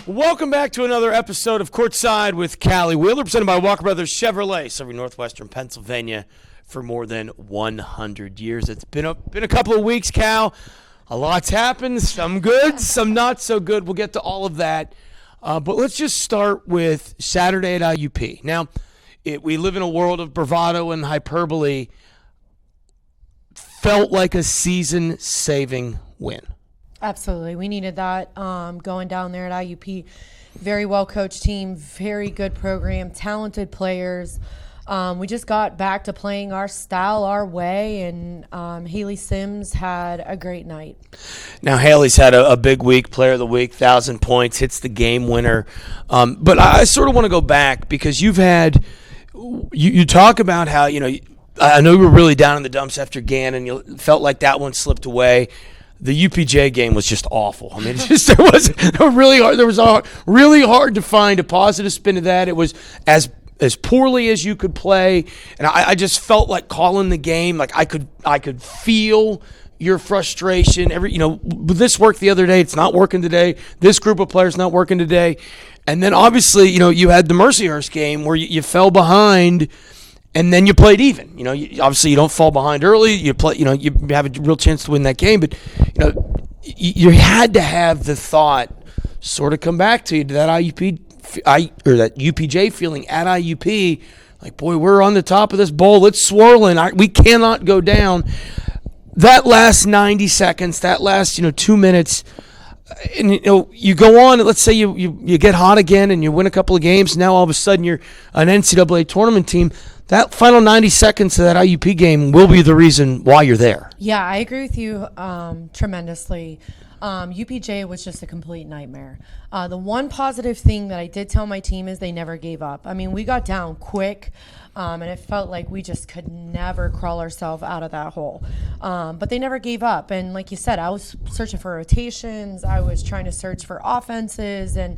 Welcome back to another episode of Courtside with Callie Wheeler, presented by Walker Brothers Chevrolet, serving northwestern Pennsylvania for more than 100 years. It's been a couple of weeks, Cal. A lot's happened, some good, some not so good. We'll get to all of that. But let's just start with Saturday at IUP. Now, we live in a world of bravado and hyperbole. Felt like a season-saving win. Absolutely. We needed that going down there at IUP. Very well-coached team, very good program, talented players. We just got back to playing our style, our way, and Haley Sims had a great night. Now, Haley's had a big week, player of the week, 1,000 points, hits the game winner. But I sort of want to go back because you talk about how, I know you were really down in the dumps after Gannon. You felt like that one slipped away. The UPJ game was just awful. I mean, it was really hard to find a positive spin to that. It was as poorly as you could play, and I just felt like calling the game. Like I could feel your frustration. This worked the other day. It's not working today. This group of players not working today, and then obviously, you had the Mercyhurst game where you fell behind. And then you played even. Obviously you don't fall behind early. You play. You have a real chance to win that game. But you had to have the thought sort of come back to you to that that UPJ feeling at IUP. Like, boy, we're on the top of this bowl. It's swirling. We cannot go down. That last 90 seconds, that last 2 minutes, and you go on. Let's say you get hot again and you win a couple of games. Now all of a sudden you're an NCAA tournament team. That final 90 seconds of that IUP game will be the reason why you're there. Yeah, I agree with you tremendously. UPJ was just a complete nightmare. The one positive thing that I did tell my team is they never gave up. I mean, we got down quick, and it felt like we just could never crawl ourselves out of that hole. But they never gave up. And like you said, I was searching for rotations. I was trying to search for offenses. And,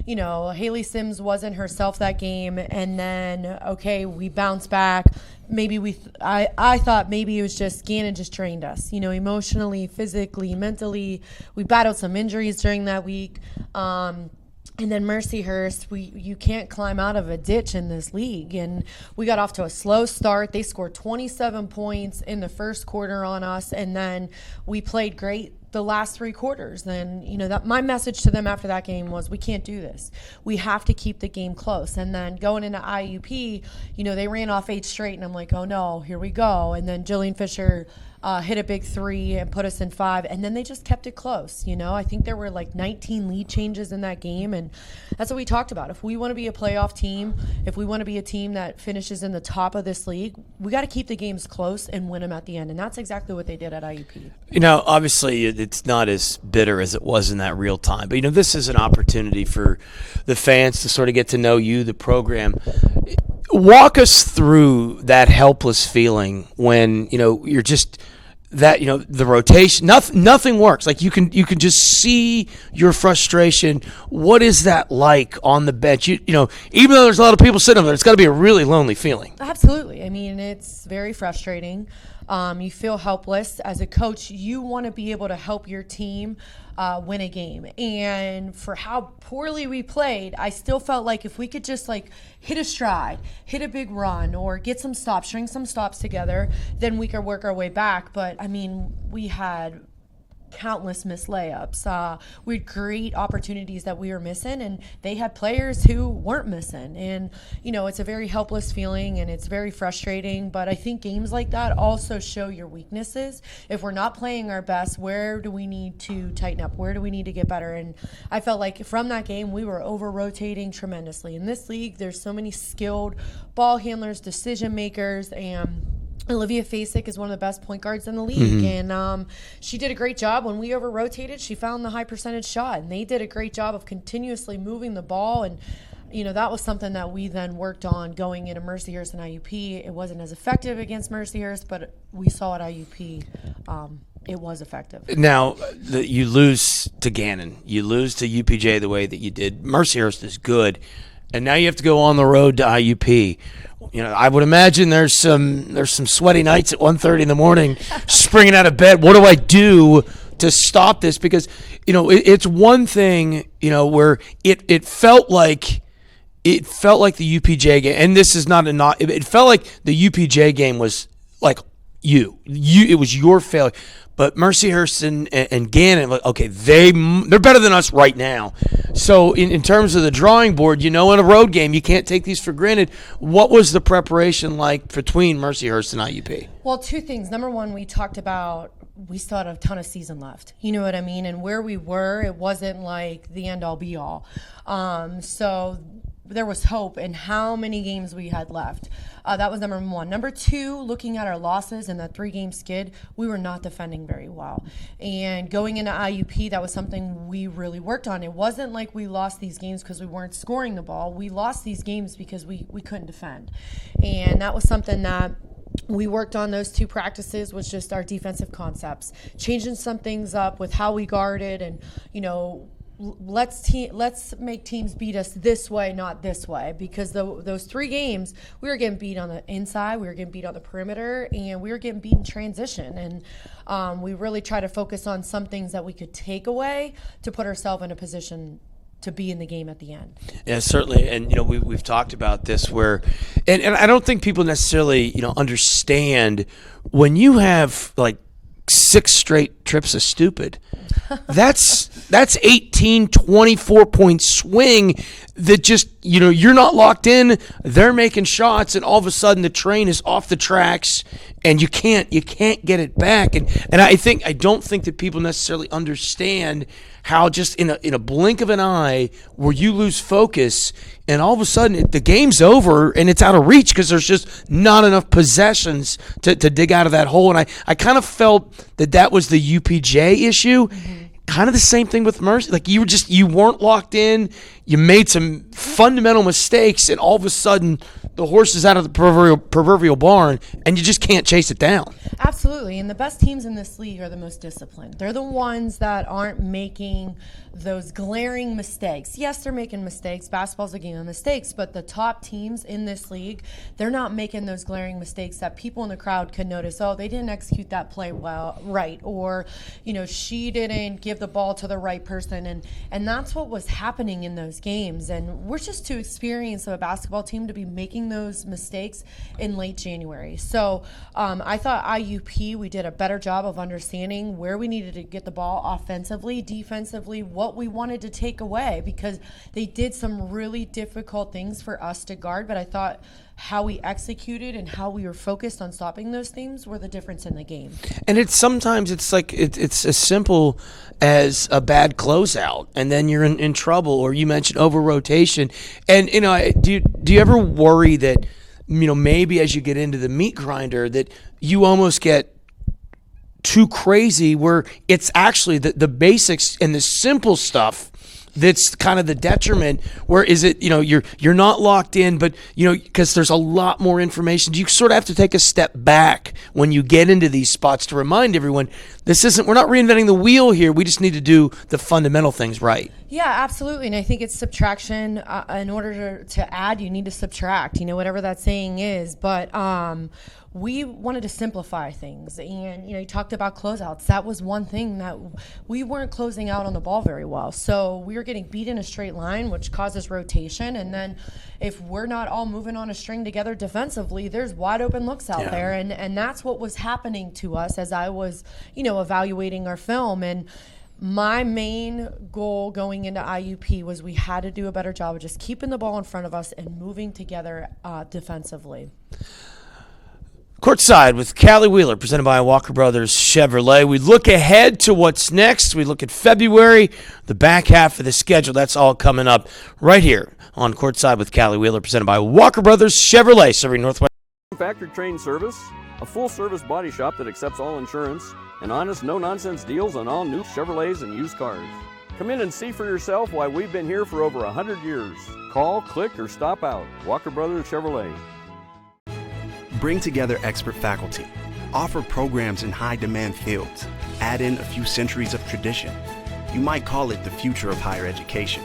Haley Sims wasn't herself that game. And then, we bounced back. Maybe I thought maybe it was just Gannon just drained us, emotionally, physically, mentally. We battled some injuries during that week. And then Mercyhurst, you can't climb out of a ditch in this league. And we got off to a slow start. They scored 27 points in the first quarter on us, and then we played great the last three quarters. Then, that my message to them after that game was, we can't do this. We have to keep the game close. And then going into IUP, they ran off 8 straight, and I'm like, oh no, here we go. And then Jillian Fisher hit a big 3 and put us in 5, and then they just kept it close. I think there were like 19 lead changes in that game, and that's what we talked about. If we want to be a playoff team, if we want to be a team that finishes in the top of this league, we got to keep the games close and win them at the end, and that's exactly what they did at IUP. Obviously it's not as bitter as it was in that real time, but this is an opportunity for the fans to sort of get to know you, the program. Walk us through that helpless feeling when you're just that the rotation, nothing works. Like you can just see your frustration. What is that like on the bench? Even though there's a lot of people sitting over there, it's got to be a really lonely feeling. Absolutely. I mean, it's very frustrating. You feel helpless. As a coach, you want to be able to help your team win a game. And for how poorly we played, I still felt like if we could just hit a stride, hit a big run, or get some stops, string some stops together, then we could work our way back. But, I mean, we had countless missed layups. We had great opportunities that we were missing, and they had players who weren't missing. And, it's a very helpless feeling, and it's very frustrating. But I think games like that also show your weaknesses. If we're not playing our best, where do we need to tighten up? Where do we need to get better? And I felt like from that game, we were over-rotating tremendously. In this league, there's so many skilled ball handlers, decision makers, and Olivia Fasek is one of the best point guards in the league, and she did a great job. When we over-rotated, she found the high percentage shot, and they did a great job of continuously moving the ball, and that was something that we then worked on going into Mercyhurst and IUP. It wasn't as effective against Mercyhurst, but we saw at IUP it was effective. Now, you lose to Gannon. You lose to UPJ the way that you did. Mercyhurst is good, and now you have to go on the road to IUP. I would imagine there's some sweaty nights at 1:30 in the morning, springing out of bed. What do I do to stop this? Because, it's one thing, where it felt like the UPJ game, and this is it felt like the UPJ game was like it was your failure. But Mercyhurst and Gannon, okay, they're better than us right now. So in terms of the drawing board, in a road game, you can't take these for granted. What was the preparation like between Mercyhurst and IUP? Well, two things. Number one, we talked about we still had a ton of season left. You know what I mean? And where we were, it wasn't like the end-all be-all. So there was hope in how many games we had left. That was number one. Number two, looking at our losses and that 3-game skid, we were not defending very well. And going into IUP, that was something we really worked on. It wasn't like we lost these games because we weren't scoring the ball. We lost these games because we couldn't defend. And that was something that we worked on. those 2 practices was just our defensive concepts, changing some things up with how we guarded and, let's make teams beat us this way, not this way, because those 3 games we were getting beat on the inside, we were getting beat on the perimeter, and we were getting beat in transition. And we really try to focus on some things that we could take away to put ourselves in a position to be in the game at the end. Yeah, certainly. And, we've talked about this where, and I don't think people necessarily, understand when you have like 6 straight trips of stupid. That's 18, 24-point swing that just, you're not locked in. They're making shots, and all of a sudden the train is off the tracks, and you can't get it back. And I don't think that people necessarily understand how just in a blink of an eye where you lose focus, and all of a sudden the game's over and it's out of reach because there's just not enough possessions to dig out of that hole. And I kind of felt that was the UPJ issue. Mm-hmm. Kind of the same thing with Mercy. Like you weren't locked in. You made some fundamental mistakes, and all of a sudden the horse is out of the proverbial barn, and you just can't chase it down. Absolutely. And the best teams in this league are the most disciplined. They're the ones that aren't making those glaring mistakes. Yes, they're making mistakes. Basketball's a game of mistakes, but the top teams in this league, they're not making those glaring mistakes that people in the crowd can notice. Oh, they didn't execute that play right, or she didn't give the ball to the right person, and that's what was happening in those games. And we're just too experienced of a basketball team to be making those mistakes in late January. So I thought IUP, we did a better job of understanding where we needed to get the ball offensively, defensively, what we wanted to take away, because they did some really difficult things for us to guard. But I thought how we executed and how we were focused on stopping those things were the difference in the game. And sometimes it's like it's as simple as a bad closeout, and then you're in trouble. Or you mentioned over rotation, and do you ever worry that maybe as you get into the meat grinder that you almost get too crazy, where it's actually the basics and the simple stuff that's kind of the detriment? Where is it, you're not locked in, but because there's a lot more information, you sort of have to take a step back when you get into these spots to remind everyone we're not reinventing the wheel here. We just need to do the fundamental things right. Yeah, absolutely. And I think it's subtraction. In order to add, you need to subtract, whatever that saying is. But we wanted to simplify things. And, you talked about closeouts. That was one thing that we weren't closing out on the ball very well. So we were getting beat in a straight line, which causes rotation. And then if we're not all moving on a string together defensively, there's wide open looks out there. And that's what was happening to us as I was, evaluating our film. And my main goal going into IUP was we had to do a better job of just keeping the ball in front of us and moving together defensively. Courtside with Callie Wheeler, presented by Walker Brothers Chevrolet. We look ahead to what's next. We look at February, the back half of the schedule. That's all coming up right here on Courtside with Callie Wheeler, presented by Walker Brothers Chevrolet, serving Northwest. Factory trained service, a full-service body shop that accepts all insurance, and honest, no-nonsense deals on all new Chevrolets and used cars. Come in and see for yourself why we've been here for over 100 years. Call, click, or stop out. Walker Brothers Chevrolet. Bring together expert faculty, offer programs in high-demand fields, add in a few centuries of tradition. You might call it the future of higher education.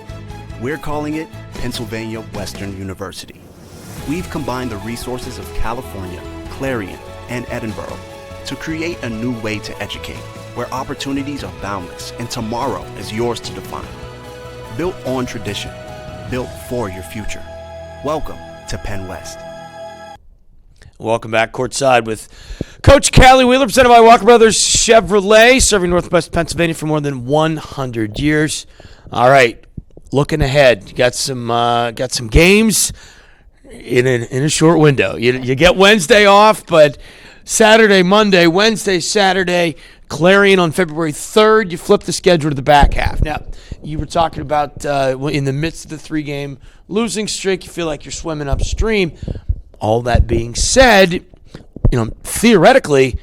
We're calling it Pennsylvania Western University. We've combined the resources of California, Clarion, and Edinburgh to create a new way to educate, where opportunities are boundless and tomorrow is yours to define. Built on tradition, built for your future. Welcome to Penn West. Welcome back, Courtside with Coach Callie Wheeler, presented by Walker Brothers Chevrolet, serving Northwest Pennsylvania for more than 100 years. All right, looking ahead, you got some games in a short window. You get Wednesday off, but Saturday, Monday, Wednesday, Saturday, Clarion on February 3rd. You flip the schedule to the back half. Now, you were talking about in the midst of the 3-game losing streak, you feel like you're swimming upstream. All that being said, theoretically,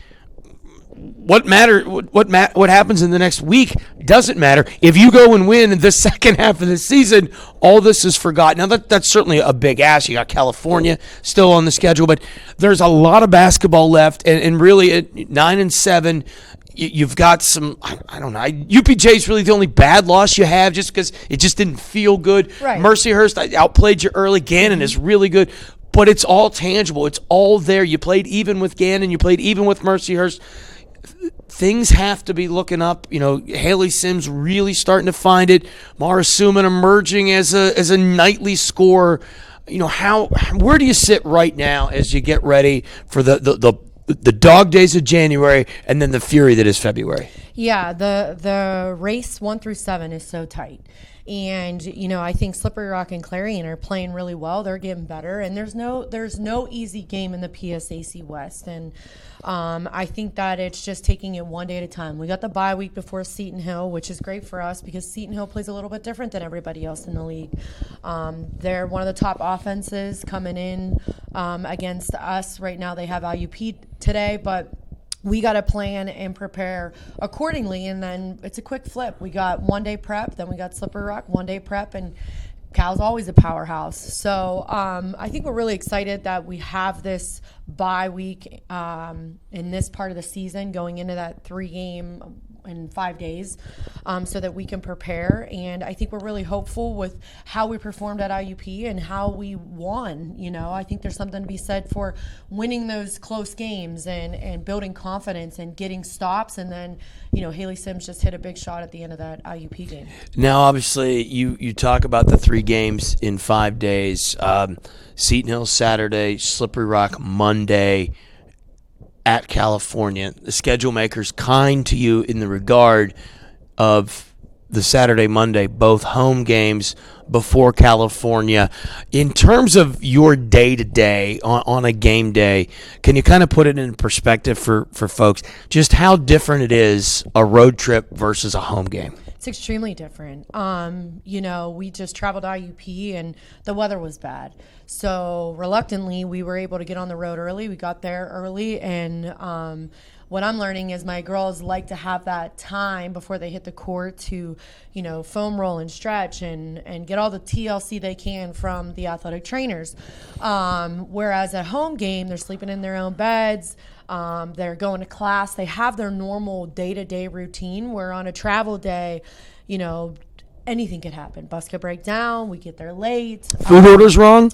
what happens in the next week doesn't matter. If you go and win in the second half of the season, all this is forgotten. Now, that's certainly a big ask. You got California still on the schedule, but there's a lot of basketball left, and really at 9-7, you've got some, I don't know. UPJ is really the only bad loss you have just because it just didn't feel good. Right. Mercyhurst outplayed you early. Gannon is really good. But it's all tangible. It's all there. You played even with Gannon. You played even with Mercyhurst. Things have to be looking up. Haley Sims really starting to find it. Mara Suman emerging as a nightly scorer. Where do you sit right now as you get ready for the dog days of January and then the fury that is February? Yeah, the race 1 through 7 is so tight. And, I think Slippery Rock and Clarion are playing really well. They're getting better. And there's no easy game in the PSAC West. And I think that it's just taking it one day at a time. We got the bye week before Seton Hill, which is great for us because Seton Hill plays a little bit different than everybody else in the league. They're one of the top offenses coming in against us. Right now they have IUP today, but we got to plan and prepare accordingly, and then it's a quick flip. We got 1 day prep, then we got Slippery Rock, 1 day prep, and Cal's always a powerhouse. So I think we're really excited that we have this bye week in this part of the season going into that 3-game in 5 days so that we can prepare. And I think we're really hopeful with how we performed at IUP and how we won. I think there's something to be said for winning those close games and building confidence and getting stops. And then, Haley Sims just hit a big shot at the end of that IUP game. Now, obviously, you talk about the 3 games in 5 days. Seton Hill Saturday, Slippery Rock Monday, at California. The schedule maker's kind to you in the regard of the Saturday, Monday, both home games before California. In terms of your day-to-day on a game day, can you kind of put it in perspective for folks just how different it is a road trip versus a home game? It's extremely different. We just traveled to IUP and the weather was bad. So reluctantly, we were able to get on the road early. We got there early, and what I'm learning is my girls like to have that time before they hit the court to, foam roll and stretch and get all the TLC they can from the athletic trainers. Whereas at home game, they're sleeping in their own beds. They're going to class. They have their normal day-to-day routine, where on a travel day, anything could happen. Bus could break down. We get there late. Food orders wrong.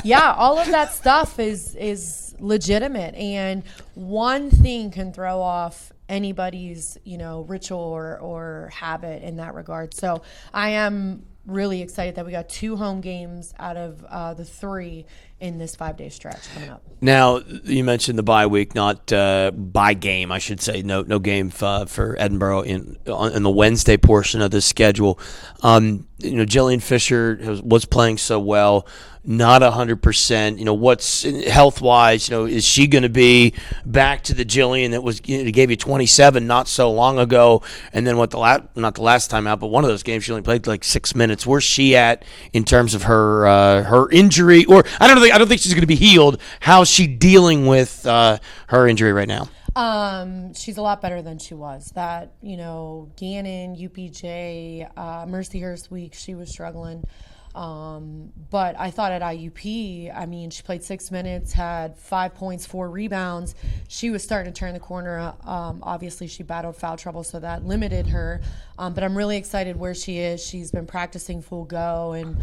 Yeah, all of that stuff is legitimate, and one thing can throw off anybody's ritual or habit in that regard. So I am really excited that we got 2 home games out of the 3 in this 5-day stretch coming up. Now, you mentioned the bye week, not bye game, I should say. No game for Edinburgh in the Wednesday portion of the schedule. Jillian Fisher was playing so well. Not 100%. What's health-wise? Is she going to be back to the Jillian that was gave you 27 not so long ago? And then not the last time out, but one of those games she only played like 6 minutes. Where's she at in terms of her injury? Or I don't think she's going to be healed. How's she dealing with her injury right now? She's a lot better than she was. That Gannon, UPJ, Mercyhurst week, she was struggling. But I thought at IUP, she played 6 minutes, had 5 points, 4 rebounds. She was starting to turn the corner. Obviously, she battled foul trouble, so that limited her. But I'm really excited where she is. She's been practicing full go, and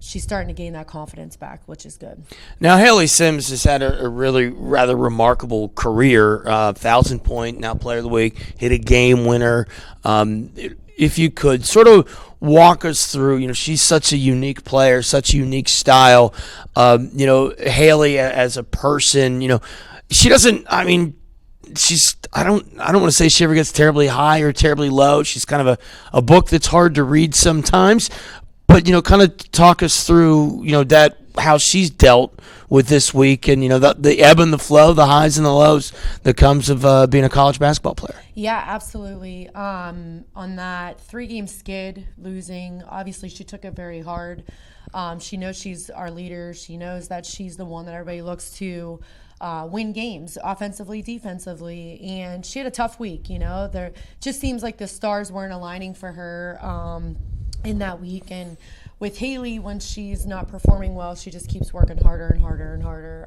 she's starting to gain that confidence back, which is good. Now, Haley Sims has had a really rather remarkable career. 1,000-point, now Player of the Week, hit a game winner. If you could sort of walk us through, she's such a unique player, such a unique style. Haley as a person, she doesn't, she's, I don't want to say she ever gets terribly high or terribly low. She's kind of a book that's hard to read sometimes. But, kind of talk us through, that how she's dealt with this week and, the ebb and the flow, the highs and the lows that comes of being a college basketball player. Yeah, absolutely. On that 3-game skid, losing, obviously she took it very hard. She knows she's our leader. She knows that she's the one that everybody looks to win games offensively, defensively, and she had a tough week. There just seems like the stars weren't aligning for her in that week. And with Haley, when she's not performing well, she just keeps working harder and harder and harder,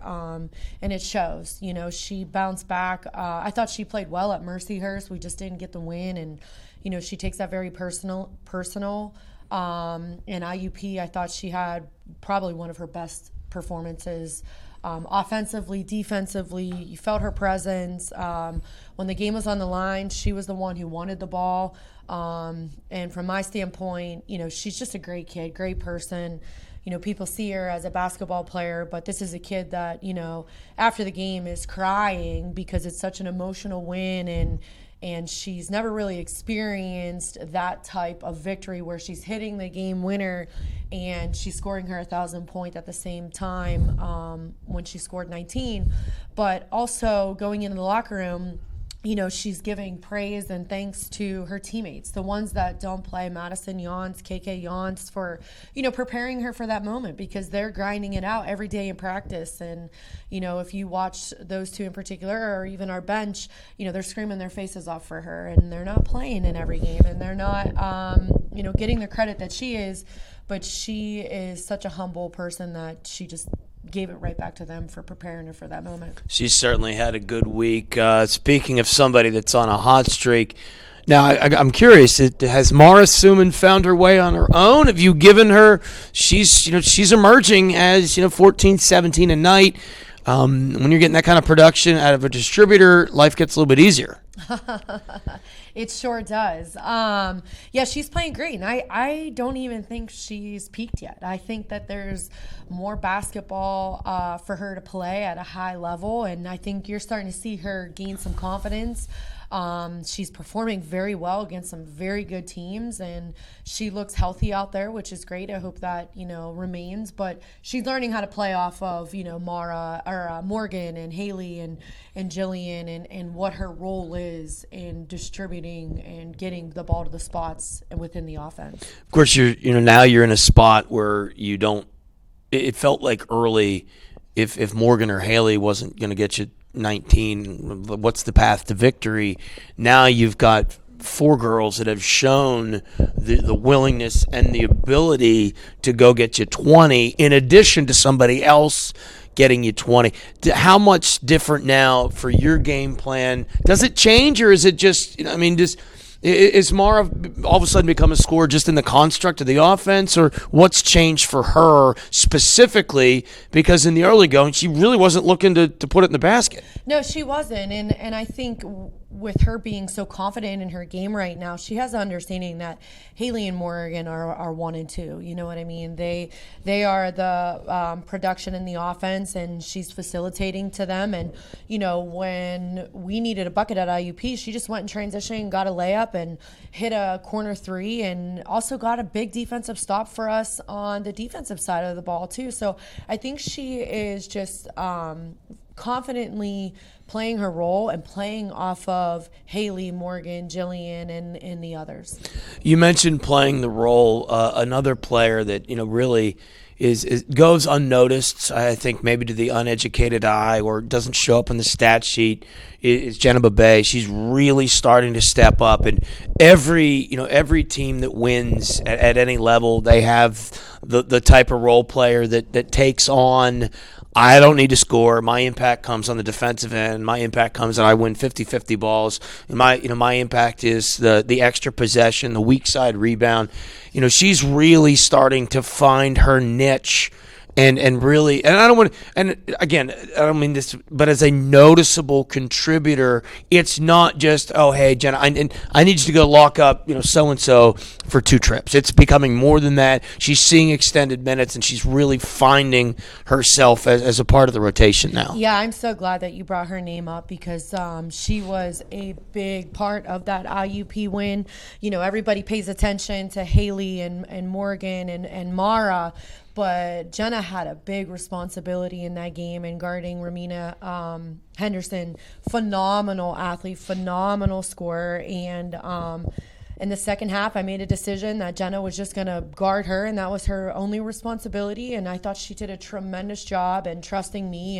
and it shows. She bounced back. I thought she played well at Mercyhurst. We just didn't get the win, and she takes that very personal. In IUP, I thought she had probably one of her best performances. Offensively, defensively, you felt her presence. When the game was on the line, she was the one who wanted the ball. And from my standpoint, she's just a great kid, great person. People see her as a basketball player, but this is a kid that, after the game is crying because it's such an emotional win, and she's never really experienced that type of victory where she's hitting the game winner and she's scoring her 1,000 point at the same time when she scored 19. But also going into the locker room, she's giving praise and thanks to her teammates, the ones that don't play, Madison Yance, KK Yance, for, preparing her for that moment, because they're grinding it out every day in practice. And, if you watch those two in particular, or even our bench, they're screaming their faces off for her, and they're not playing in every game, and they're not, getting the credit that she is. But she is such a humble person that she just gave it right back to them for preparing her for that moment. She certainly had a good week. Speaking of somebody that's on a hot streak, now I'm curious, has Mara Suman found her way on her own? Have you given her, she's emerging as 14, 17 a night. When you're getting that kind of production out of a distributor, life gets a little bit easier. It sure does. Yeah, she's playing great, and I don't even think she's peaked yet. I think that there's more basketball for her to play at a high level, and I think you're starting to see her gain some confidence. She's performing very well against some very good teams, and she looks healthy out there, which is great. I hope that, remains, but she's learning how to play off of, Morgan and Haley and Jillian and what her role is in distributing and getting the ball to the spots within the offense. Of course, now you're in a spot where you don't, it felt like early, if Morgan or Haley wasn't going to get you 19, what's the path to victory? Now you've got 4 girls that have shown the willingness and the ability to go get you 20 in addition to somebody else getting you 20. How much different now for your game plan? Does it change, or is it just, is Mara all of a sudden become a scorer just in the construct of the offense, or what's changed for her specifically? Because in the early going, she really wasn't looking to put it in the basket. No, she wasn't, and I think with her being so confident in her game right now, she has an understanding that Haley and Morgan are 1 and 2. You know what I mean? They are the production in the offense, and she's facilitating to them. And when we needed a bucket at IUP, she just went in transition and got a layup and hit a corner 3, and also got a big defensive stop for us on the defensive side of the ball too. So I think she is just confidently playing her role and playing off of Haley, Morgan, Jillian, and the others. You mentioned playing the role. Another player that really is goes unnoticed, I think, maybe to the uneducated eye, or doesn't show up in the stat sheet, is Jenna Babay. She's really starting to step up, and every team that wins at any level, they have the type of role player that takes on I don't need to score. My impact comes on the defensive end. My impact comes and I win 50-50 balls. And my impact is the extra possession, the weak side rebound. She's really starting to find her niche. And really, and I don't want to, and again, I don't mean this, but as a noticeable contributor, it's not just, oh, hey, Jenna, I need you to go lock up, so-and-so for 2 trips. It's becoming more than that. She's seeing extended minutes, and she's really finding herself as a part of the rotation now. Yeah, I'm so glad that you brought her name up because she was a big part of that IUP win. Everybody pays attention to Haley and Morgan and Mara, but Jenna had a big responsibility in that game in guarding Ramina Henderson. Phenomenal athlete, phenomenal scorer. And in the second half, I made a decision that Jenna was just going to guard her, and that was her only responsibility. And I thought she did a tremendous job in trusting me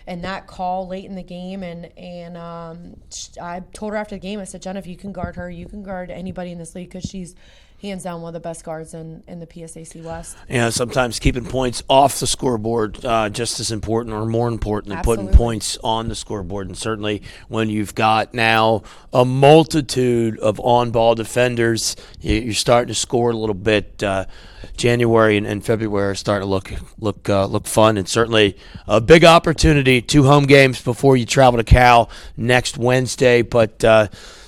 and that call late in the game. And I told her after the game, I said, Jenna, if you can guard her, you can guard anybody in this league because she's hands down one of the best guards in the PSAC West. Sometimes keeping points off the scoreboard just as important or more important than Absolutely. putting points on the scoreboard. And certainly when you've got now a multitude of on-ball defenders, you're starting to score a little bit. January and February are starting to look fun, and certainly a big opportunity. 2 home games before you travel to Cal next Wednesday. But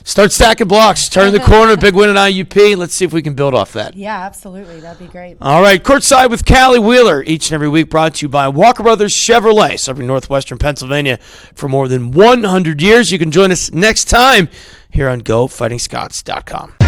start stacking blocks, turn the corner, big win at IUP. Let's see if we can build off that. Yeah, absolutely. That'd be great. All right, Courtside with Callie Wheeler, each and every week brought to you by Walker Brothers Chevrolet, serving northwestern Pennsylvania for more than 100 years. You can join us next time here on GoFightingScots.com.